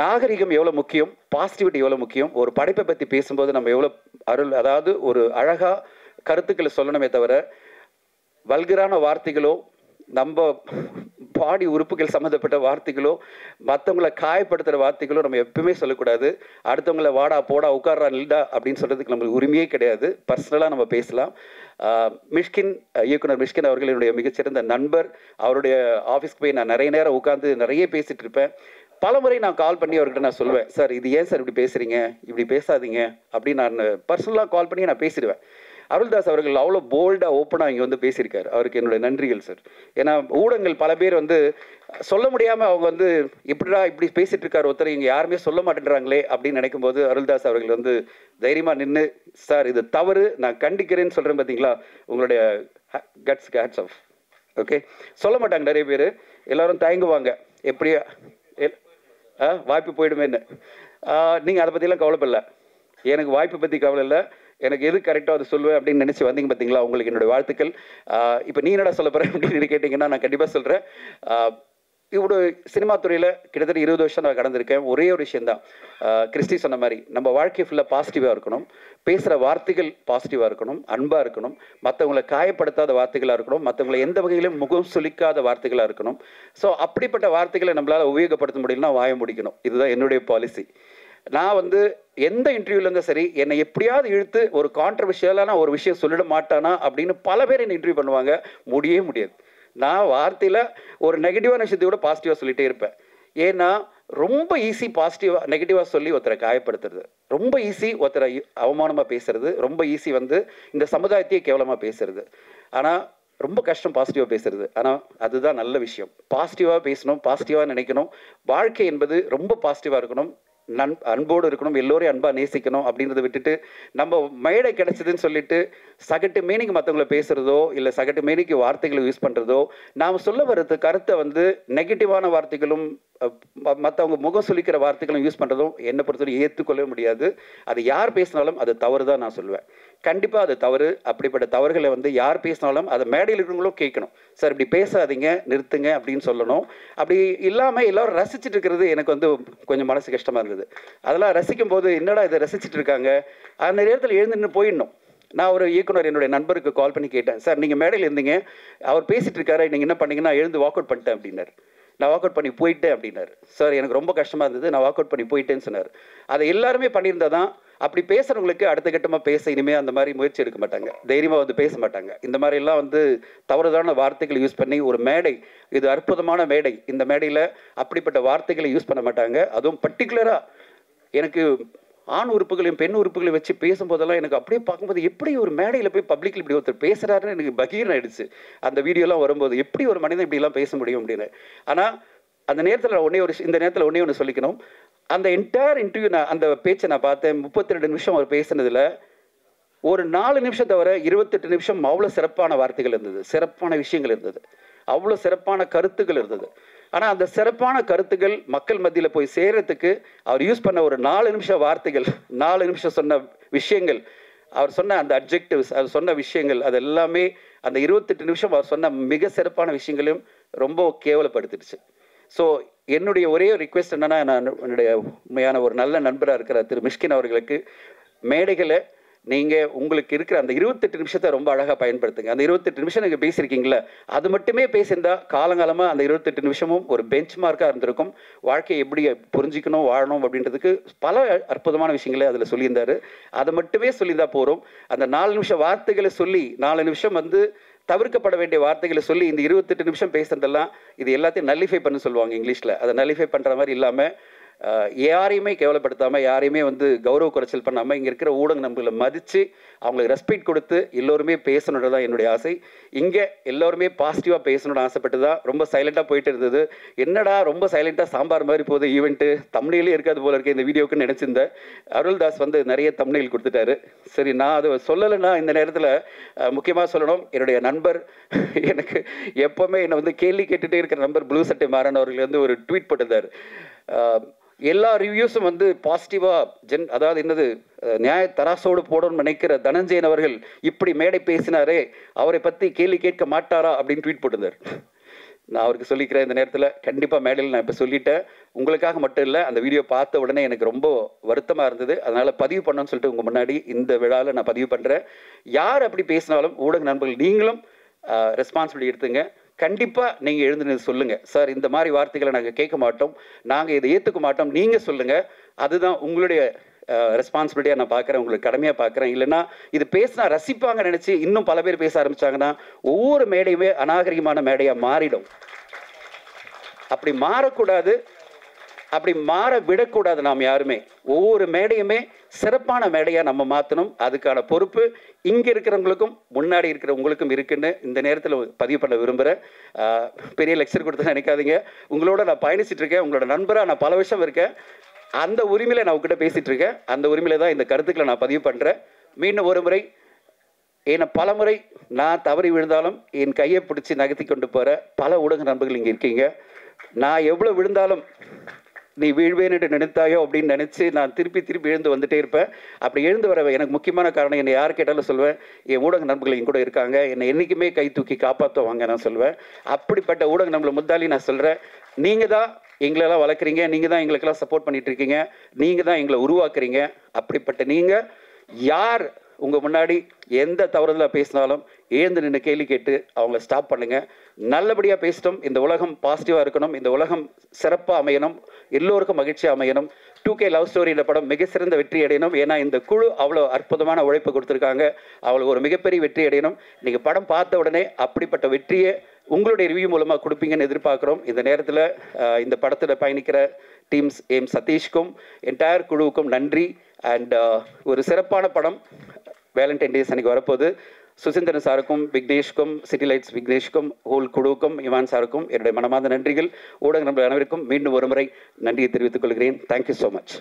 நாகரிகம் எவ்வளோ முக்கியம், பாசிட்டிவிட்டி எவ்வளோ முக்கியம், ஒரு படைப்பை பற்றி பேசும்போது நம்ம எவ்வளோ அதாவது ஒரு அழகாக கருத்துக்களை சொல்லணுமே தவிர வல்கரான வார்த்தைகளோ, நம்ம பாடி உறுப்புகள் சம்மந்தப்பட்ட வார்த்தைகளோ, மற்றவங்களை காயப்படுத்துகிற வார்த்தைகளோ நம்ம எப்பவுமே சொல்லக்கூடாது. அடுத்தவங்களை வாடா போடா உட்கார்றா நில்டா அப்படின்னு சொல்கிறதுக்கு நம்மளுக்கு உரிமையே கிடையாது. பர்சனலாக நம்ம பேசலாம். மிஷ்கின், இயக்குனர் மிஷ்கின் அவர்கள் என்னுடைய மிகச்சிறந்த நண்பர். அவருடைய ஆஃபீஸ்க்கு போய் நான் நிறைய நேரம் உட்காந்து நிறைய பேசிகிட்டு இருப்பேன். பல முறை நான் கால் பண்ணி அவர்கிட்ட நான் சொல்லுவேன், சார் இது ஏன் சார் இப்படி பேசுகிறீங்க, இப்படி பேசாதீங்க அப்படின்னு நான் பர்சனலாக கால் பண்ணி நான் பேசிடுவேன். அருள்தாஸ் அவர்கள் அவ்வளோ போல்டாக ஓப்பனாக இங்கே வந்து பேசியிருக்காரு. அவருக்கு என்னுடைய நன்றிகள் சார். ஏன்னா ஊடகங்கள் பல பேர் வந்து சொல்ல முடியாமல் அவங்க வந்து இப்படிடா இப்படி பேசிகிட்டு இருக்கார் ஒருத்தர், இங்கே யாருமே சொல்ல மாட்டேன்றாங்களே அப்படின்னு நினைக்கும் போது அருள்தாஸ் அவர்கள் வந்து தைரியமாக நின்று, சார் இது தவறு, நான் கண்டிக்கிறேன்னு சொல்கிறேன் பார்த்தீங்களா, உங்களுடைய கட்ஸ்க்கு ஹேட்ஸ் ஆஃப். ஓகே, சொல்ல மாட்டாங்க நிறைய பேர், எல்லோரும் தயங்குவாங்க எப்படியா வாய்ப்பு போயிடுமேன்னு. நீங்கள் அதை பற்றிலாம் கவலைப்படல, எனக்கு வாய்ப்பை பற்றி கவலை இல்லை, எனக்கு எது கரெக்டாக அதை சொல்லுவேன் அப்படின்னு நினச்சி வந்தீங்க பார்த்தீங்களா, உங்களுக்கு என்னுடைய வாழ்த்துக்கள். இப்போ நீ என்னடா சொல்ல போகிறேன் அப்படின்னு கேட்டிங்கன்னா நான் கண்டிப்பாக சொல்கிறேன். இவ்வளோ சினிமா துறையில் கிட்டத்தட்ட 20 வருஷம் நான் கடந்திருக்கேன். ஒரே ஒரு விஷயந்தான், கிறிஸ்டி சொன்ன மாதிரி நம்ம வாழ்க்கை ஃபுல்லாக பாசிட்டிவாக இருக்கணும், பேசுகிற வார்த்தைகள் பாசிட்டிவாக இருக்கணும், அன்பாக இருக்கணும், மற்றவங்களை காயப்படுத்தாத வார்த்தைகளாக இருக்கணும், மற்றவங்களை எந்த வகையிலும் முகம் சுளிக்காத வார்த்தைகளாக இருக்கணும். ஸோ அப்படிப்பட்ட வார்த்தைகளை நம்மளால் உபயோகப்படுத்த முடியலன்னா வாய முடிக்கணும். இதுதான் என்னுடைய பாலிசி. நான் வந்து எந்த இன்டர்வியூலேருந்து சரி, என்னை எப்படியாவது இழுத்து ஒரு கான்ட்ரவர்ஷியலான ஒரு விஷயம் சொல்லிட மாட்டானா அப்படின்னு பல பேர் என்னை இன்டர்வியூ பண்ணுவாங்க. முடியவே முடியாது. நான் வார்த்தையில் ஒரு நெகட்டிவான விஷயத்தை கூட பாசிட்டிவாக சொல்லிகிட்டே இருப்பேன். ஏன்னா ரொம்ப ஈஸி பாசிட்டிவாக நெகட்டிவாக சொல்லி ஒருத்தரை காயப்படுத்துறது, ரொம்ப ஈஸி ஒருத்தரை அவமானமாக பேசுறது, ரொம்ப ஈஸி வந்து இந்த சமுதாயத்தையே கேவலமாக பேசுறது. ஆனால் ரொம்ப கஷ்டம் பாசிட்டிவாக பேசுறது. ஆனால் அதுதான் நல்ல விஷயம். பாசிட்டிவாக பேசணும், பாசிட்டிவாக நினைக்கணும். வாழ்க்கை என்பது ரொம்ப பாசிட்டிவாக இருக்கணும், அன்போடு இருக்கணும், எல்லோரையும் அன்பாக நேசிக்கணும் அப்படின்றத விட்டுட்டு நம்ம மேடை கிடைச்சதுன்னு சொல்லிட்டு சகட்டு மீனிங் மற்றவங்களை பேசுகிறதோ இல்லை சகட்டு மீனிக்கு வார்த்தைகளை யூஸ் பண்ணுறதோ, நாம் சொல்ல வர்றது கருத்தை வந்து நெகட்டிவான வார்த்தைகளும் மற்றவங்க முகம் சொல்லிக்கிற வார்த்தைகளும் யூஸ் பண்ணுறதும் என்னை பொறுத்தவரை ஏற்றுக்கொள்ளவே முடியாது. அது யார் பேசினாலும் அது தவறு தான் நான் சொல்லுவேன். கண்டிப்பாக அது தவறு. அப்படிப்பட்ட தவறுகளை வந்து யார் பேசினாலும் அதை மேடையில் இருக்கிறவங்களும் கேட்கணும், சார் இப்படி பேசாதீங்க, நிறுத்துங்க அப்படின்னு சொல்லணும். அப்படி இல்லாமல் எல்லோரும் ரசிச்சுட்டு இருக்கிறது எனக்கு வந்து கொஞ்சம் மனசு கஷ்டமாக இருந்தது. அதெல்லாம் ரசிக்கும் போது என்னடா இதை ரசிச்சுட்டு இருக்காங்க, அந்த நேரத்தில் எழுந்து நின்று போயிடணும். நான் ஒரு இயக்குனர் என்னுடைய நண்பருக்கு கால் பண்ணி கேட்டேன், சார் நீங்கள் மேடையில் இருந்தீங்க, அவர் பேசிகிட்டு இருக்காரு, நீங்கள் என்ன பண்ணீங்கன்னா எழுந்து வாக் அவுட் பண்ணிட்டேன் அப்படின்னாரு. நான் வாக் அவுட் பண்ணி போயிட்டேன் அப்படின்னாரு. சார் எனக்கு ரொம்ப கஷ்டமாக இருந்தது, நான் வாக் அவுட் பண்ணி போயிட்டேன்னு சொன்னார். அதை எல்லாருமே பண்ணியிருந்தா தான் அப்படி பேசுகிறவங்களுக்கு அடுத்த கட்டமாக பேச இனிமேல் அந்த மாதிரி முயற்சி எடுக்க மாட்டாங்க, தைரியமாக வந்து பேச மாட்டாங்க. இந்த மாதிரிலாம் வந்து தவறுதான வார்த்தைகளை யூஸ் பண்ணி ஒரு மேடை, இது அற்புதமான மேடை, இந்த மேடையில் அப்படிப்பட்ட வார்த்தைகளை யூஸ் பண்ண மாட்டாங்க. அதுவும் பர்டிகுலராக எனக்கு ஆண் உறுப்புகளையும் பெண் உறுப்புகளையும் வச்சு பேசும்போதெல்லாம் எனக்கு அப்படியே பார்க்கும்போது எப்படி ஒரு மேடையில் போய் பப்ளிக்கில் இப்படி ஒருத்தர் பேசுகிறாருன்னு எனக்கு பகீர்னு ஆயிடுச்சு. அந்த வீடியோலாம் வரும்போது எப்படி ஒரு மனிதன் இப்படிலாம் பேச முடியும் அப்படின்னு. ஆனால் அந்த நேரத்தில் இந்த நேரத்தில் ஒன்றே ஒன்று சொல்லிக்கணும். அந்த என்டையர் இன்டர்வியூ அந்த பேச்சை நான் பார்த்தேன். 32 நிமிஷம் அவர் பேசுனதில் ஒரு 4 நிமிஷம் தவிர 28 நிமிஷம் அவ்வளோ சிறப்பான வார்த்தைகள் இருந்தது, சிறப்பான விஷயங்கள் இருந்தது, அவ்வளோ சிறப்பான கருத்துக்கள் இருந்தது. ஆனால் அந்த சிறப்பான கருத்துக்கள் மக்கள் மத்தியில் போய் சேர்றதுக்கு அவர் யூஸ் பண்ண ஒரு 4 நிமிஷம் வார்த்தைகள், 4 நிமிஷம் சொன்ன விஷயங்கள், அவர் சொன்ன அந்த அட்ஜெக்டிவ்ஸ், அவர் சொன்ன விஷயங்கள், அது எல்லாமே அந்த 28 நிமிஷம் அவர் சொன்ன மிக சிறப்பான விஷயங்களையும் ரொம்ப கேவலப்படுத்திடுச்சு. ஸோ என்னுடைய ஒரே ரிக்வெஸ்ட் என்னென்னா, நான் என்னுடைய உண்மையான ஒரு நல்ல நண்பராக இருக்கிற திரு மிஷ்கின் அவர்களுக்கு மேடைகளை நீங்கள் உங்களுக்கு இருக்கிற அந்த 28 நிமிஷத்தை ரொம்ப அழகாக பயன்படுத்துங்க. அந்த 28 நிமிஷம் நீங்கள் பேசியிருக்கீங்களா, அது மட்டுமே பேசியிருந்தா காலங்காலமாக அந்த 28 நிமிஷமும் ஒரு பெஞ்ச் மார்க்காக இருந்திருக்கும். வாழ்க்கையை எப்படி புரிஞ்சிக்கணும், வாழணும் அப்படின்றதுக்கு பல அற்புதமான விஷயங்களை அதில் சொல்லியிருந்தார். அதை மட்டுமே சொல்லியிருந்தா போகிறோம். அந்த 4 நிமிஷம் வார்த்தைகளை சொல்லி, 4 நிமிஷம் தவிர்க்கப்பட வேண்டிய வார்த்தைகளை சொல்லி இந்த 28 நிமிஷம் பேசுறதெல்லாம் இது எல்லாத்தையும் நல்லிஃபை பண்ண சொல்லுவாங்க இங்கிலீஷில். அதை நல்லிஃபை பண்ணுற மாதிரி இல்லாமல் யாரையுமே கேவலப்படுத்தாமல், யாரையுமே கௌரவ குறைச்சல் பண்ணாமல், இங்கே இருக்கிற ஊடக நண்பர்களை மதித்து அவங்களுக்கு ரெஸ்பெக்ட் கொடுத்து எல்லோருமே பேசணுன்றது தான் என்னுடைய ஆசை. இங்கே எல்லோருமே பாசிட்டிவாக பேசணுன்னு ஆசைப்பட்டு தான் ரொம்ப சைலண்ட்டாக போயிட்டு இருந்தது. என்னடா ரொம்ப சைலண்ட்டாக சாம்பார் மாதிரி போகுது ஈவெண்ட்டு, தம்ப்நெயிலே இருக்காது போல இருக்கே இந்த வீடியோக்குன்னு நினச்சிருந்தேன். அருள்தாஸ் நிறைய தம்ப்நெயில் கொடுத்துட்டாரு. சரி, நான் அதை சொல்லலைன்னா இந்த நேரத்தில் முக்கியமாக சொல்லணும், என்னுடைய நண்பர் எனக்கு எப்போவுமே என்னை கேள்வி கேட்டுகிட்டே இருக்கிற நண்பர் ப்ளூ சட்டை மாறன் அவர்கள் ஒரு ட்வீட் போட்டிருந்தார். எல்லா ரிவ்யூஸும் பாசிட்டிவாக அதாவது என்னது நியாய தராசோடு போடணும்னு நினைக்கிற தனஞ்சயன் அவர்கள் இப்படி மேடை பேசினாரே, அவரை பற்றி கேள்வி கேட்க மாட்டாரா அப்படின்னு ட்வீட் போட்டிருந்தார். நான் அவருக்கு சொல்லிக்கிறேன் இந்த நேரத்தில், கண்டிப்பாக மேடையில் நான் இப்போ சொல்லிட்டேன். உங்களுக்காக மட்டும் இல்லை, அந்த வீடியோ பார்த்த உடனே எனக்கு ரொம்ப வருத்தமாக இருந்தது. அதனால் பதிவு பண்ணணும்னு சொல்லிட்டு உங்கள் முன்னாடி இந்த விழாவில் நான் பதிவு பண்ணுறேன். யார் அப்படி பேசினாலும் ஊடக நண்பர்கள் நீங்களும் ரெஸ்பான்சிபிலிட்டி எடுத்துங்க. கண்டிப்பாக நீங்கள் எழுந்து சொல்லுங்கள், சார் இந்த மாதிரி வார்த்தைகளை நாங்கள் கேட்க மாட்டோம், நாங்கள் இதை ஏற்றுக்க மாட்டோம், நீங்கள் சொல்லுங்கள். அதுதான் உங்களுடைய ரெஸ்பான்சிபிலிட்டியாக நான் பார்க்குறேன், உங்களுக்கு கடமையாக பார்க்குறேன். இல்லைன்னா இது பேசினா ரசிப்பாங்க நினச்சி இன்னும் பல பேர் பேச ஆரம்பித்தாங்கன்னா ஒவ்வொரு மேடையுமே அநாகரிகமான மேடையாக மாறிடும். அப்படி மாறக்கூடாது, அப்படி மாற விடக்கூடாது. நாம் யாருமே ஒவ்வொரு மேடையுமே சிறப்பான மேடையாக நம்ம மாற்றணும். அதுக்கான பொறுப்பு இங்கே இருக்கிறவங்களுக்கும் முன்னாடி இருக்கிற உங்களுக்கும் இருக்குன்னு இந்த நேரத்தில் பதிவு பண்ண விரும்புகிறேன். பெரிய லெக்சர் கொடுத்து நினைக்காதீங்க, உங்களோட நான் பயணிச்சுட்டு இருக்கேன், உங்களோட நண்பராக நான் பல வருஷம் இருக்கேன். அந்த உரிமையில் நான் உங்ககிட்ட பேசிகிட்டு இருக்கேன். அந்த உரிமையில் தான் இந்த கருத்துக்களை நான் பதிவு பண்ணுறேன். மீண்டும் ஒரு முறை, என்னை பல முறை நான் தவறி விழுந்தாலும் என் கையை பிடிச்சி நகர்த்தி கொண்டு போகிற பல ஊடக நண்பர்கள் இங்கே இருக்கீங்க. நான் எவ்வளோ விழுந்தாலும் நீ வீழ்வேன்னு நினைத்தாயோ அப்படின்னு நினச்சி நான் திருப்பி எழுந்து வந்துட்டே இருப்பேன். அப்படி எழுந்து வர எனக்கு முக்கியமான காரணம், என்னை யார் கேட்டாலும் சொல்லுவேன், என் ஊடக நண்பர்கள் என் கூட இருக்காங்க, என்னை என்றைக்குமே கை தூக்கி காப்பாற்றுவாங்க நான் சொல்லுவேன். அப்படிப்பட்ட ஊடக நண்பர்களை முத்தாலி நான் சொல்கிறேன், நீங்கள் தான் எங்களெல்லாம் வளர்க்குறீங்க, நீங்கள் தான் எங்களுக்கெல்லாம் சப்போர்ட் பண்ணிகிட்டு இருக்கீங்க, நீங்கள் தான் எங்களை உருவாக்குறீங்க. அப்படிப்பட்ட நீங்கள் யார் உங்கள் முன்னாடி எந்த தவறுதலாக பேசினாலும் எழுந்து நின்று கேள்வி கேட்டு அவங்கள ஸ்டாப் பண்ணுங்கள். நல்லபடியாக பேசிட்டோம். இந்த உலகம் பாசிட்டிவாக இருக்கணும், இந்த உலகம் சிறப்பாக அமையணும், எல்லோருக்கும் மகிழ்ச்சியாக அமையணும். 2K லவ் ஸ்டோரி இந்த படம் மிக சிறந்த வெற்றி அடையணும். ஏன்னா இந்த குழு அவ்வளோ அற்புதமான உழைப்பு கொடுத்துருக்காங்க, அவங்களுக்கு ஒரு மிகப்பெரிய வெற்றி அடையணும். நீங்கள் படம் பார்த்த உடனே அப்படிப்பட்ட வெற்றியை உங்களுடைய ரிவ்யூ மூலமாக கொடுப்பீங்கன்னு எதிர்பார்க்குறோம். இந்த நேரத்தில் இந்த படத்தில் பயணிக்கிற டீம்ஸ் எம் சதீஷ்க்கும் என்டையர் குழுவுக்கும் நன்றி. அண்ட் ஒரு சிறப்பான படம் வேலண்டைன் டேஸ் அன்றைக்கி வரப்போகுது. சுசீந்திரன் சாருக்கும் விக்னேஷ்க்கும் சிட்டி லைட்ஸ் விக்னேஷ்க்கும் ஹோல் குழுவுக்கும் இவான் சாருக்கும் என்னுடைய மனமார்ந்த நன்றிகள். ஊடக நண்பர்கள் அனைவருக்கும் மீண்டும் ஒரு முறை நன்றியை தெரிவித்துக் கொள்கிறேன். Thank you so much.